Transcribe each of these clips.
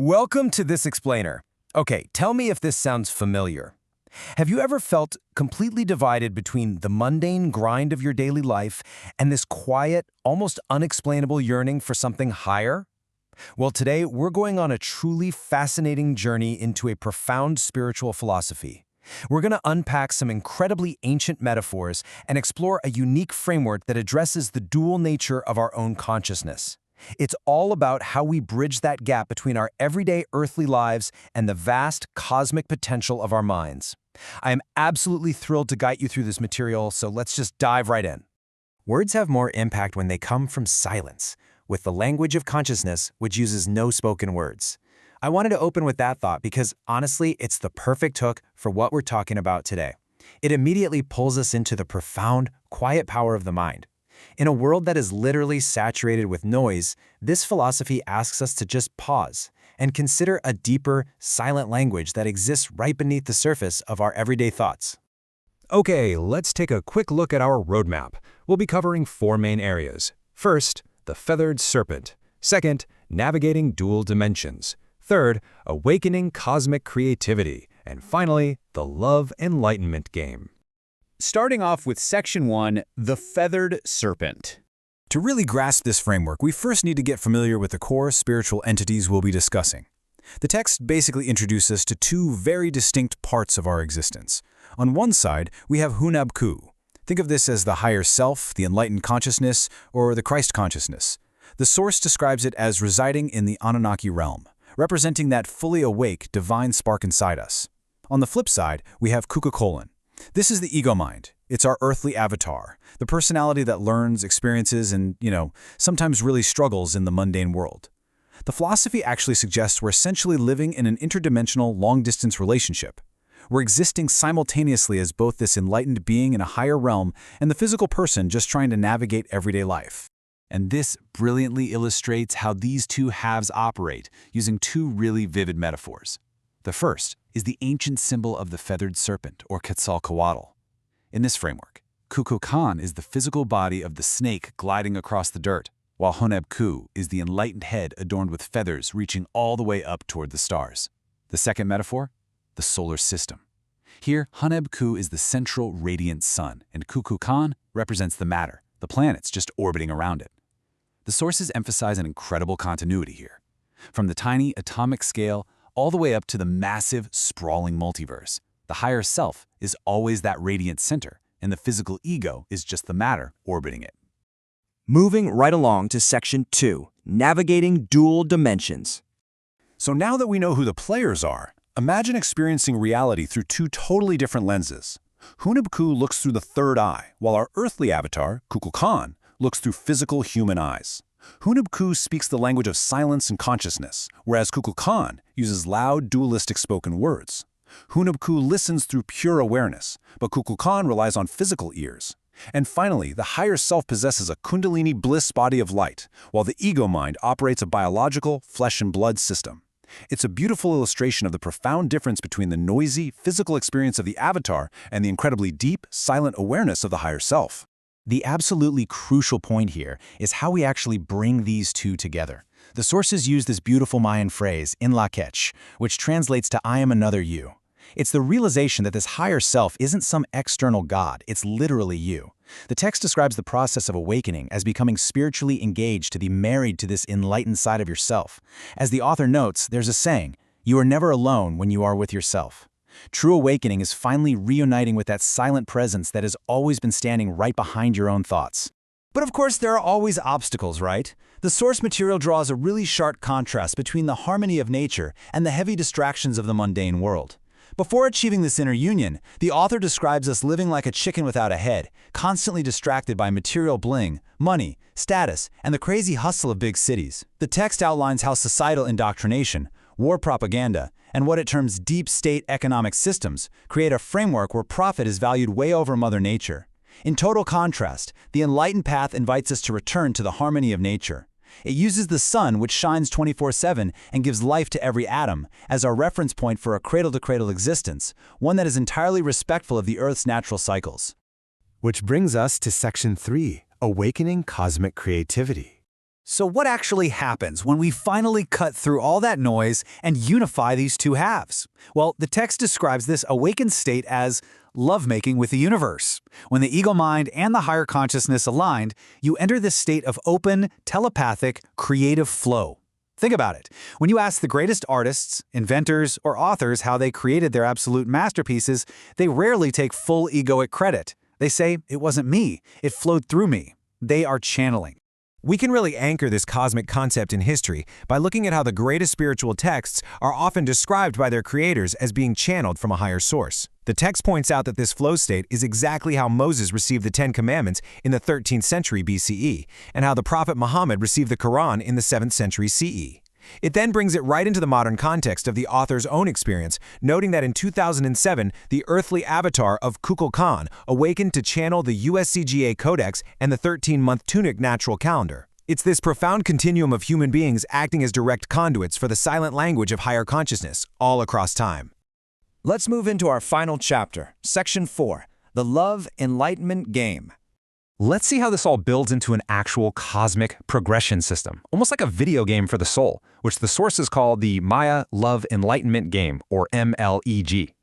Welcome to This Explainer. Okay, tell me if this sounds familiar. Have you ever felt completely divided between the mundane grind of your daily life and this quiet, almost unexplainable yearning for something higher? Well, today we're going on a truly fascinating journey into a profound spiritual philosophy. We're going to unpack some incredibly ancient metaphors and explore a unique framework that addresses the dual nature of our own consciousness. It's all about how we bridge that gap between our everyday earthly lives and the vast cosmic potential of our minds. I am absolutely thrilled to guide you through this material, so let's just dive right in. Words have more impact when they come from silence, with the language of consciousness, which uses no spoken words. I wanted to open with that thought because, honestly, it's the perfect hook for what we're talking about today. It immediately pulls us into the profound, quiet power of the mind. In a world that is literally saturated with noise, this philosophy asks us to just pause and consider a deeper, silent language that exists right beneath the surface of our everyday thoughts. Okay, let's take a quick look at our roadmap. We'll be covering four main areas. First, the feathered serpent. Second, navigating dual dimensions. Third, awakening cosmic creativity. And finally, the Love Enlightenment Game. Starting off with Section 1, the feathered serpent. To really grasp this framework, we first need to get familiar with the core spiritual entities we'll be discussing. The text basically introduces us to two very distinct parts of our existence. On one side, we have HunabKú. Think of this as the higher self, the enlightened consciousness, or the Christ consciousness. The source describes it as residing in the Anunnaki realm, representing that fully awake, divine spark inside us. On the flip side, we have Kukulkan. This is the ego mind. It's our earthly avatar, the personality that learns, experiences, and, sometimes really struggles in the mundane world. The philosophy actually suggests we're essentially living in an interdimensional, long-distance relationship. We're existing simultaneously as both this enlightened being in a higher realm and the physical person just trying to navigate everyday life. And this brilliantly illustrates how these two halves operate, using two really vivid metaphors. The first is the ancient symbol of the feathered serpent, or Quetzalcoatl. In this framework, Kukulkan is the physical body of the snake gliding across the dirt, while HunabKú is the enlightened head adorned with feathers reaching all the way up toward the stars. The second metaphor? The solar system. Here, HunabKú is the central radiant sun, and Kukulkan represents the matter, the planets just orbiting around it. The sources emphasize an incredible continuity here. From the tiny atomic scale all the way up to the massive, sprawling multiverse, the higher self is always that radiant center, and the physical ego is just the matter orbiting it. Moving right along to Section 2, navigating dual dimensions. So now that we know who the players are, imagine experiencing reality through two totally different lenses. HunabKú looks through the third eye, while our earthly avatar, Kukulkan, looks through physical human eyes. HunabKú speaks the language of silence and consciousness, whereas Kukulkan uses loud, dualistic spoken words. HunabKú listens through pure awareness, but Kukulkan relies on physical ears. And finally, the higher self possesses a kundalini bliss body of light, while the ego mind operates a biological, flesh and blood system. It's a beautiful illustration of the profound difference between the noisy, physical experience of the avatar and the incredibly deep, silent awareness of the higher self. The absolutely crucial point here is how we actually bring these two together. The sources use this beautiful Mayan phrase, in la quech, which translates to I am another you. It's the realization that this higher self isn't some external god, it's literally you. The text describes the process of awakening as becoming spiritually engaged to be married to this enlightened side of yourself. As the author notes, there's a saying, you are never alone when you are with yourself. True awakening is finally reuniting with that silent presence that has always been standing right behind your own thoughts. But of course, there are always obstacles, right? The source material draws a really sharp contrast between the harmony of nature and the heavy distractions of the mundane world. Before achieving this inner union, the author describes us living like a chicken without a head, constantly distracted by material bling, money, status, and the crazy hustle of big cities. The text outlines how societal indoctrination, war propaganda, and what it terms deep state economic systems create a framework where profit is valued way over Mother Nature. In total contrast, the enlightened path invites us to return to the harmony of nature. It uses the sun, which shines 24/7 and gives life to every atom, as our reference point for a cradle-to-cradle existence, one that is entirely respectful of the Earth's natural cycles. Which brings us to Section 3, awakening cosmic creativity. So what actually happens when we finally cut through all that noise and unify these two halves? Well, the text describes this awakened state as lovemaking with the universe. When the ego mind and the higher consciousness aligned, you enter this state of open, telepathic, creative flow. Think about it. When you ask the greatest artists, inventors, or authors how they created their absolute masterpieces, they rarely take full egoic credit. They say, "It wasn't me. It flowed through me." They are channeling. We can really anchor this cosmic concept in history by looking at how the greatest spiritual texts are often described by their creators as being channeled from a higher source. The text points out that this flow state is exactly how Moses received the Ten Commandments in the 13th century BCE, and how the Prophet Muhammad received the Quran in the 7th century CE. It then brings it right into the modern context of the author's own experience, noting that in 2007, the earthly avatar of Kukulkan awakened to channel the USCGA Codex and the 13-month Tunic natural calendar. It's this profound continuum of human beings acting as direct conduits for the silent language of higher consciousness all across time. Let's move into our final chapter, Section 4, the Love Enlightenment Game. Let's see how this all builds into an actual cosmic progression system, almost like a video game for the soul, which the sources call the Maya Love Enlightenment Game, or MLEG.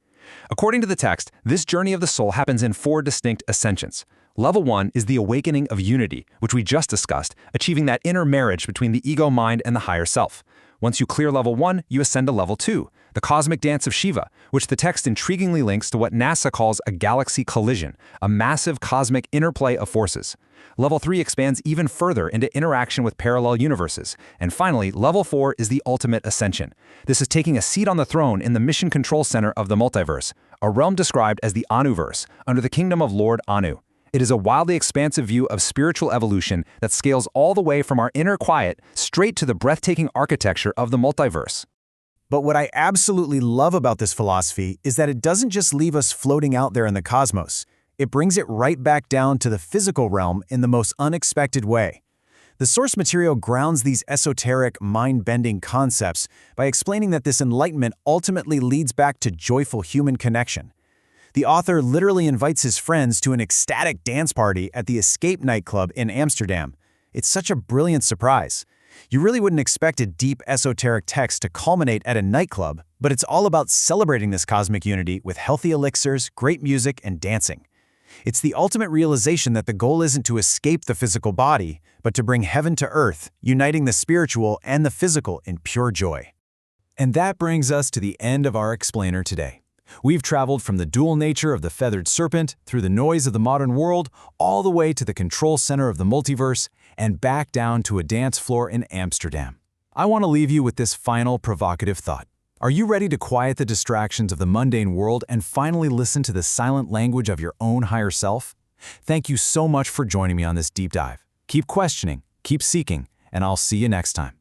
According to the text, this journey of the soul happens in 4 distinct ascensions. Level 1 is the awakening of unity, which we just discussed, achieving that inner marriage between the ego mind and the higher self. Once you clear level 1, you ascend to level 2, the cosmic dance of Shiva, which the text intriguingly links to what NASA calls a galaxy collision, a massive cosmic interplay of forces. Level 3 expands even further into interaction with parallel universes. And finally, level 4 is the ultimate ascension. This is taking a seat on the throne in the mission control center of the multiverse, a realm described as the Anuverse, under the kingdom of Lord Anu. It is a wildly expansive view of spiritual evolution that scales all the way from our inner quiet straight to the breathtaking architecture of the multiverse. But what I absolutely love about this philosophy is that it doesn't just leave us floating out there in the cosmos. It brings it right back down to the physical realm in the most unexpected way. The source material grounds these esoteric, mind-bending concepts by explaining that this enlightenment ultimately leads back to joyful human connection. The author literally invites his friends to an ecstatic dance party at the Escape nightclub in Amsterdam. It's such a brilliant surprise. You really wouldn't expect a deep esoteric text to culminate at a nightclub, but it's all about celebrating this cosmic unity with healthy elixirs, great music, and dancing. It's the ultimate realization that the goal isn't to escape the physical body, but to bring heaven to earth, uniting the spiritual and the physical in pure joy. And that brings us to the end of our explainer today. We've traveled from the dual nature of the feathered serpent, through the noise of the modern world, all the way to the control center of the multiverse, and back down to a dance floor in Amsterdam. I want to leave you with this final provocative thought. Are you ready to quiet the distractions of the mundane world and finally listen to the silent language of your own higher self? Thank you so much for joining me on this deep dive. Keep questioning, keep seeking, and I'll see you next time.